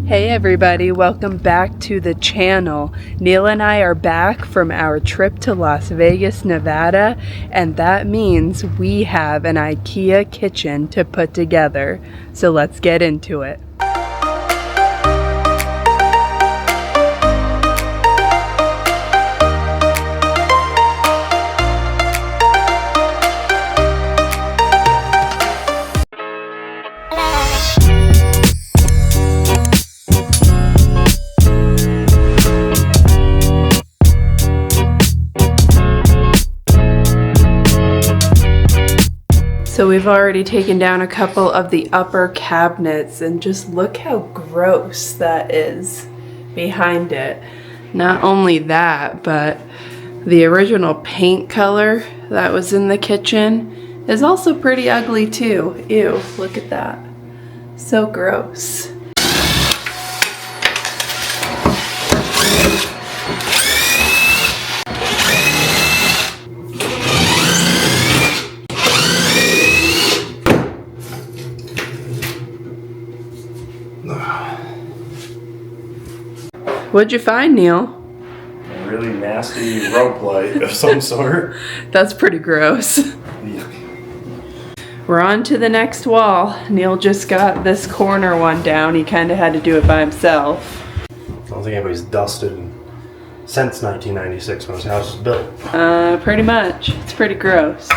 Hey everybody, welcome back to the channel. Neil and I are back from our trip to Las Vegas, Nevada, and that means we have an IKEA kitchen to put together. So let's get into it. So we've already taken down a couple of the upper cabinets, and just look how gross that is behind it. Not only that, but the original paint color that was in the kitchen is also pretty ugly too. Ew, look at that. So gross. What'd you find, Neil? A really nasty rope light of some sort. That's pretty gross. Yuck. We're on to the next wall. Neil just got this corner one down. He kind of had to do it by himself. I don't think anybody's dusted since 1996 when this house was built. Pretty much. It's pretty gross.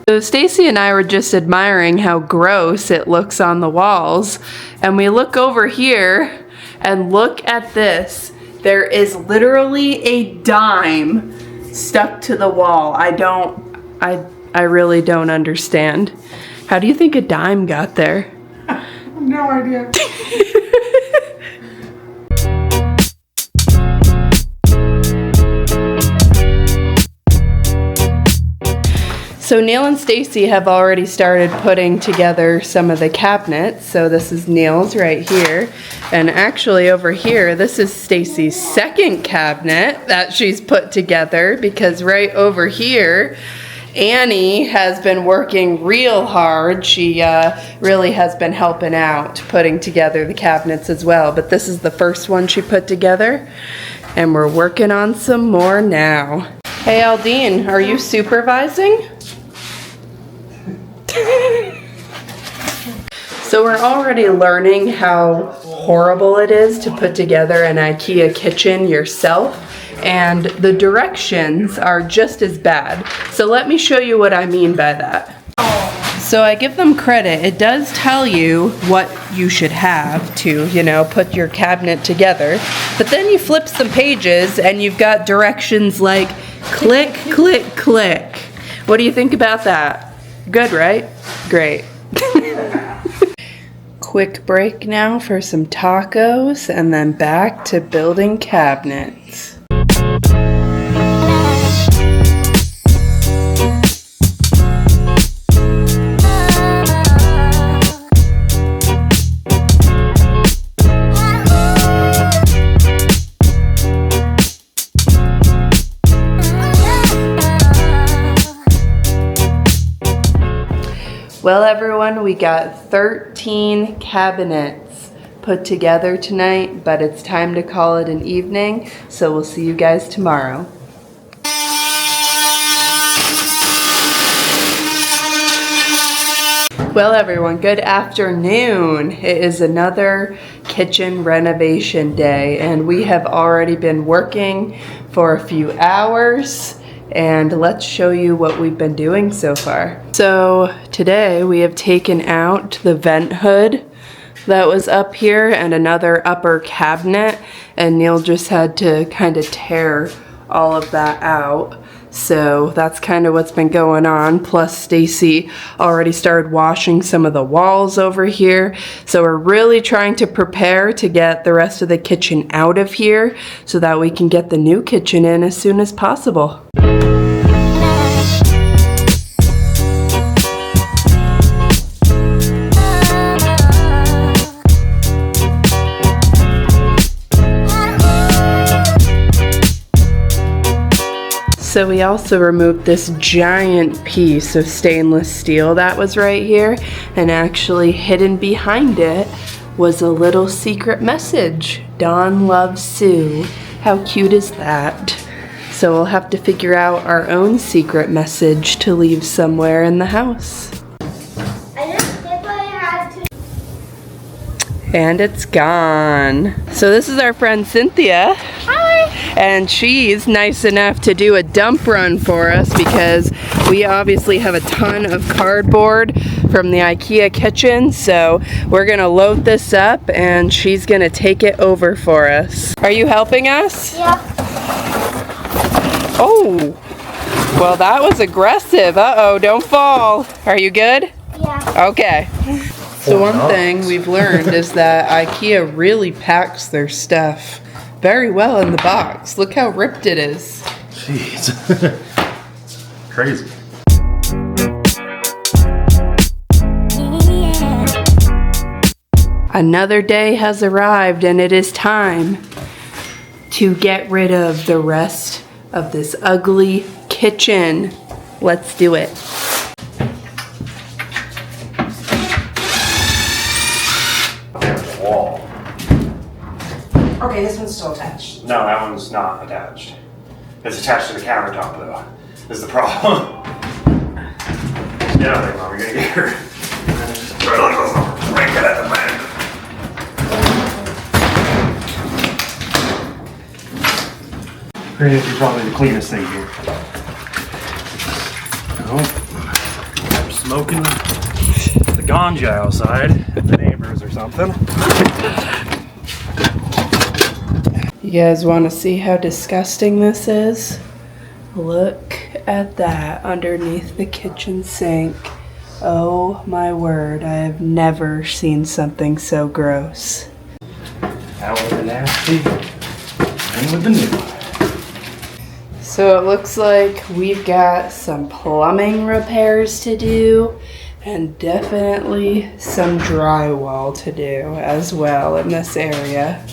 So Stacy and I were just admiring how gross it looks on the walls, and we look over here and look at this. There is literally a dime stuck to the wall. I really don't understand. How do you think a dime got there? No idea. So Neil and Stacy have already started putting together some of the cabinets. So this is Neil's right here. And actually over here, this is Stacy's second cabinet that she's put together, because right over here, Annie has been working real hard. She really has been helping out putting together the cabinets as well. But this is the first one she put together, and we're working on some more now. Hey Aldine, are you supervising? So we're already learning how horrible it is to put together an IKEA kitchen yourself, and the directions are just as bad. So let me show you what I mean by that. So I give them credit. It does tell you what you should have to, put your cabinet together. But then you flip some pages and you've got directions like click, click, click. What do you think about that? Good, right? Great. Quick break now for some tacos, and then back to building cabinets. Well everyone, we got 13 cabinets put together tonight, but it's time to call it an evening, so we'll see you guys tomorrow. Well everyone, good afternoon. It is another kitchen renovation day, and we have already been working for a few hours. And let's show you what we've been doing so far. So today we have taken out the vent hood that was up here and another upper cabinet, and Neil just had to kind of tear all of that out. So that's kind of what's been going on. Plus Stacy already started washing some of the walls over here. So we're really trying to prepare to get the rest of the kitchen out of here so that we can get the new kitchen in as soon as possible. So we also removed this giant piece of stainless steel that was right here, and actually hidden behind it was a little secret message. Dawn loves Sue. How cute is that? So we'll have to figure out our own secret message to leave somewhere in the house. And it's gone. So this is our friend Cynthia. Hi. And she's nice enough to do a dump run for us because we obviously have a ton of cardboard from the IKEA kitchen. So we're gonna load this up and she's gonna take it over for us. Are you helping us? Yeah. Oh, well that was aggressive. Uh-oh, don't fall. Are you good? Yeah. Okay. So one thing we've learned is that IKEA really packs their stuff very well in the box. Look how ripped it is. Jeez. Crazy. Another day has arrived and it is time to get rid of the rest of this ugly kitchen. Let's do it. Wall. Okay, this one's still attached. No, that one's not attached. It's attached to the countertop though. Is the problem. Get out there, Mom. You're gonna get her. Break it at the back. Granted, you're probably the cleanest thing here. Oh, smoking the ganja outside. The neighbors or something. You guys want to see how disgusting this is? Look at that underneath the kitchen sink. Oh my word, I have never seen something so gross. Out with the nasty, in with the new. So it looks like we've got some plumbing repairs to do and definitely some drywall to do as well in this area.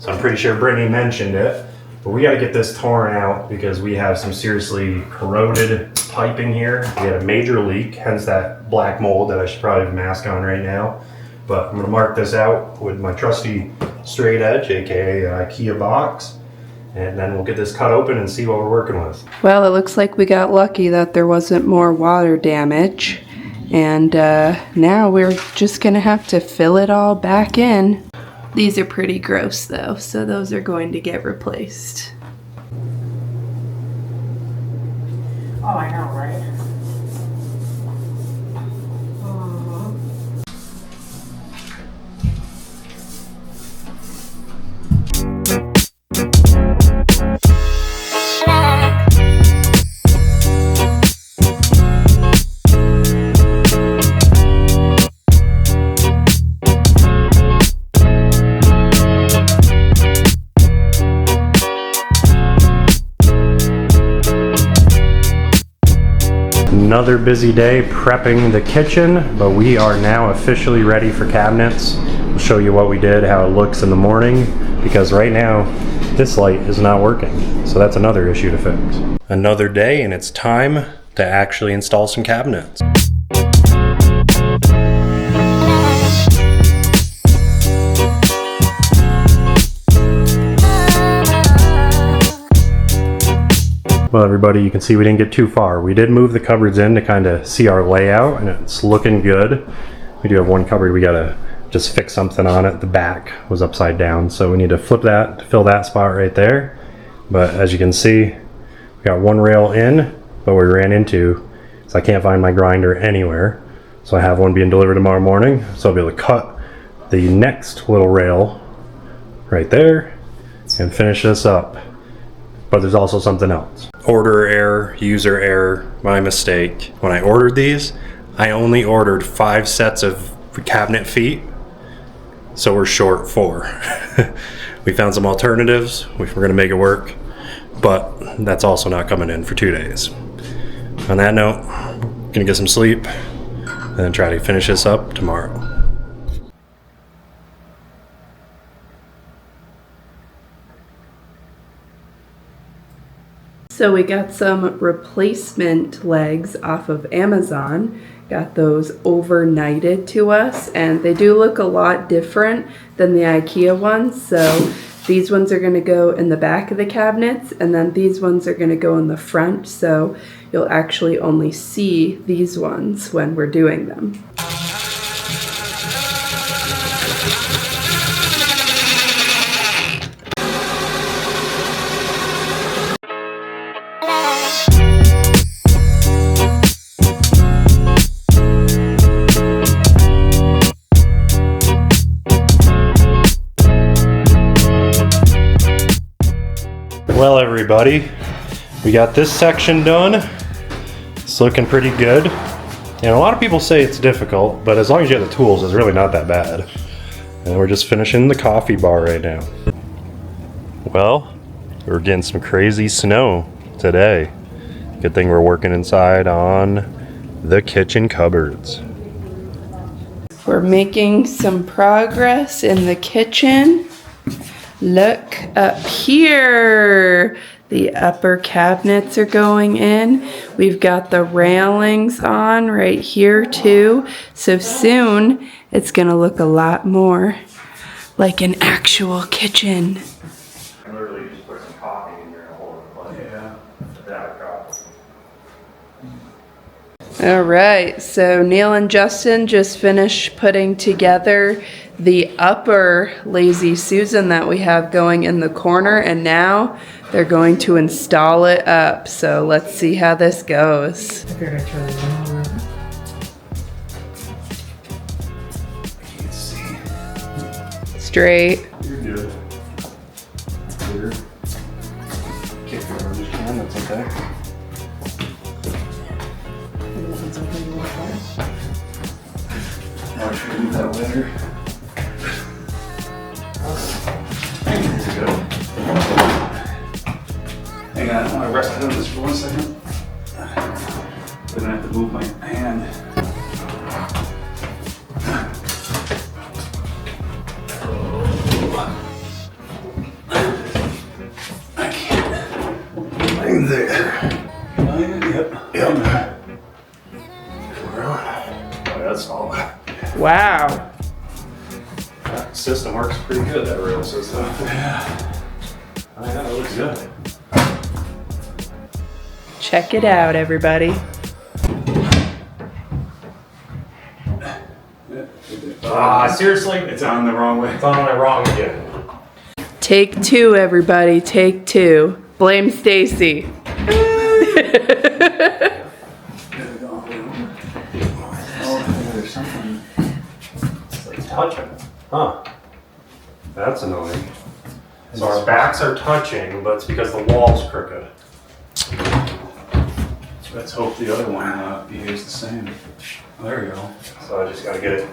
So I'm pretty sure Brittany mentioned it, but we got to get this torn out because we have some seriously corroded piping here. We had a major leak, hence that black mold that I should probably have a mask on right now. But I'm going to mark this out with my trusty straight edge, aka IKEA box. And then we'll get this cut open and see what we're working with. Well, it looks like we got lucky that there wasn't more water damage. And now we're just gonna have to fill it all back in. These are pretty gross though, so those are going to get replaced. Oh, I know, right? Another busy day prepping the kitchen, but we are now officially ready for cabinets. We'll show you what we did, how it looks in the morning, because right now this light is not working. So that's another issue to fix. Another day and it's time to actually install some cabinets. Well, everybody, you can see we didn't get too far. We did move the cupboards in to kind of see our layout, and it's looking good. We do have one cupboard we gotta just fix something on it. The back was upside down, so we need to flip that to fill that spot right there. But as you can see, we got one rail in, but we ran into, so I can't find my grinder anywhere. So I have one being delivered tomorrow morning, so I'll be able to cut the next little rail right there and finish this up. But there's also something else. Order error, user error, my mistake. When I ordered these, I only ordered 5 sets of cabinet feet, so we're short 4. We found some alternatives, we're gonna make it work, but that's also not coming in for 2 days. On that note, gonna get some sleep, and then try to finish this up tomorrow. So we got some replacement legs off of Amazon. Got those overnighted to us, and they do look a lot different than the IKEA ones. So these ones are going to go in the back of the cabinets, and then these ones are going to go in the front. So you'll actually only see these ones when we're doing them. Well, everybody, we got this section done. It's looking pretty good. And a lot of people say it's difficult, but as long as you have the tools, it's really not that bad. And we're just finishing the coffee bar right now. Well, we're getting some crazy snow today. Good thing we're working inside on the kitchen cupboards. We're making some progress in the kitchen. Look up here. The upper cabinets are going in. We've got the railings on right here too. So soon it's gonna look a lot more like an actual kitchen. I literally just put some coffee in here and hold it like All right, so Neil and Justin just finished putting together the upper Lazy Susan that we have going in the corner, and now they're going to install it up. So let's see how this goes. Straight. You're good. Clear. Kick it over this can, that's okay. I'll show you that later. Hang on, I want to rest on this for 1 second. Then I have to move my hand. I can't. I'm there. Yep. We're on. Oh, that's all. Wow. That system works pretty good, that rail system. Yeah. Oh yeah, it looks good. Check it out, everybody. Seriously? It's on the wrong way. It's on my wrong again. Take two, everybody. Take two. Blame Stacy. There's something. It's like touching. Huh. That's annoying. So our backs are touching, but it's because the wall's crooked. Let's hope the other one behaves the same. There we go. So I just gotta get it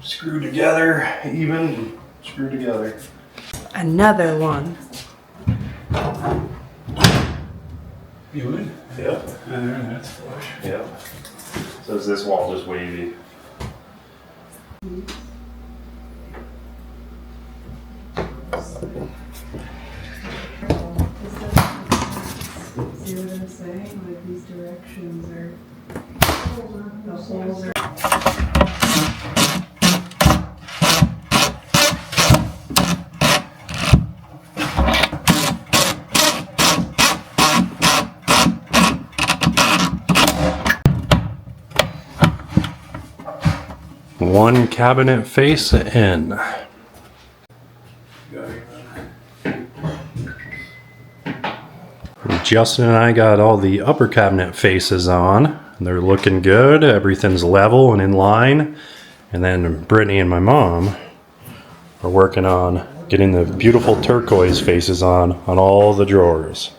screwed together, even, screwed together. Another one. You would? Yep. That's flush. Yep. So is this wall just wavy? See what I'm saying? Like these directions are the holes are. One cabinet face in. Justin and I got all the upper cabinet faces on. They're looking good. Everything's level and in line. And then Brittany and my mom are working on getting the beautiful turquoise faces on all the drawers.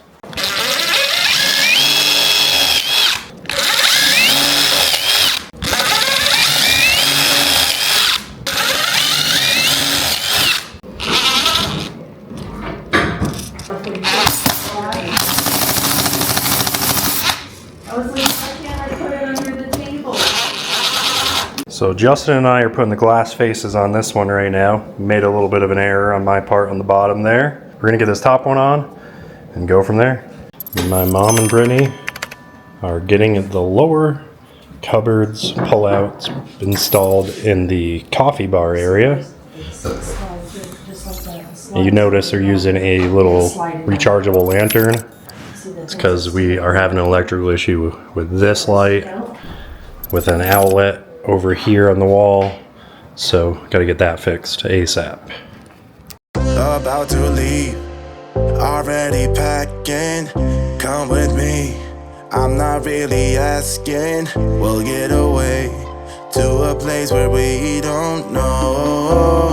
So Justin and I are putting the glass faces on this one right now. Made a little bit of an error on my part on the bottom there. We're gonna get this top one on and go from there. My mom and Brittany are getting the lower cupboards pull-outs installed in the coffee bar area. And you notice they're using a little rechargeable lantern. It's because we are having an electrical issue with this light, with an outlet over here on the wall. So gotta get that fixed ASAP. About to leave, already packing. Come with me, I'm not really asking. We'll get away to a place where we don't know.